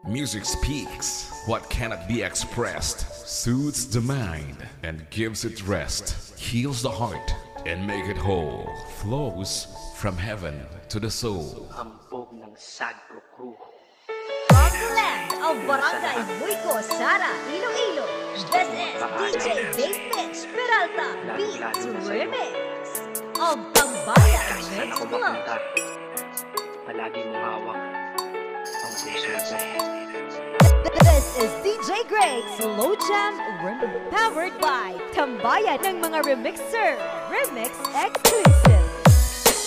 Music speaks what cannot be expressed, soothes the mind and gives it rest, heals the heart and make it whole, flows from heaven to the soul. Hambog ng Sagro Crew. From the land of Barangay Muico, Sara, Iloilo, this is DJ Dave Mitch Peralta Beats Remix of Tambayan Mix Club. Palagi mong hawak ang puso ko. This is DJ Gray Slow Jam Remix, powered by Tambayan ng mga remixer, Remix Exclusive.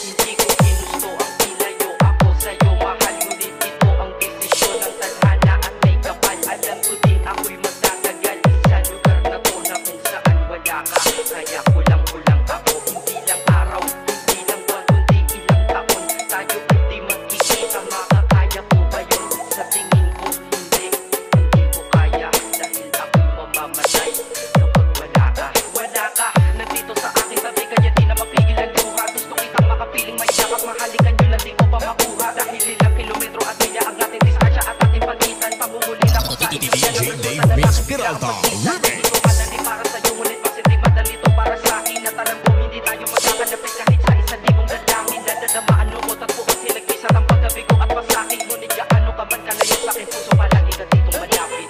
Hindi ko ginusto ang pilayo ako sa'yo, mahal, ngunit ito ang desisyon ng tadhana at may kapal. Alam ko din ako'y magtatagal sa lugar na to na kung saan wala ka. Kaya kulang-kulang ako, hindi lang araw, hindi lang buwan, kundi ilang taon. Tayo hindi magkikita, makakaya ko ba yun? Sa tingin ko hindi ko kaya, dahil ako'y mamamatay kapag wala ka. Wala ka, nandito sa aking tabi, kaya di na mapigil ang luha. Gusto kitang makapiling may yakap, mahalikan yun lang di ko pa makuha. Dahil ilang kilometro at milya ang ating distansya at ating pagitan. Pangungulin ako sa DJ Dave Mitch Peralta Remix. Madali para sa'yo, ngunit bakit di madali to para sa'kin? At alam ko hindi tayo magkakalapit kahit sa 1,000 dalangin. Dadadamaan lukot at bukas hinagpisa ang pagkabigo at pasakin. Ngunit gaano ka man kalayo sa'kin, puso palagi ka ditong malapit.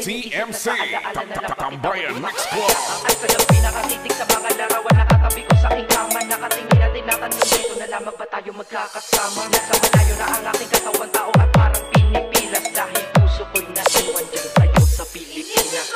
TMC Tambayan Mix Club. Ang salang pinakatitig sa mga larawan, nakatabi ko sa aking kama. Nakatingin na tinatanong dito na lamang ba tayo magkakasama? Nasa malayo na ang aking katawan, tao at parang pinipilas. Dahil puso ko'y naiwan dyan sa'yo sa Pilipinas.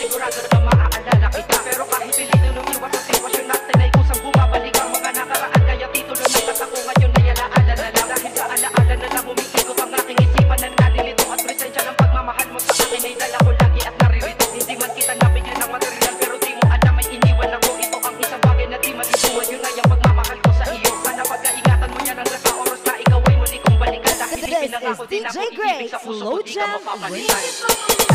Sigurado na maaalala kita. Pero kahit pilito lumiwas sa sitwasyon natin ay kusang bumalik. DJ Gray, Slow Jam Remix.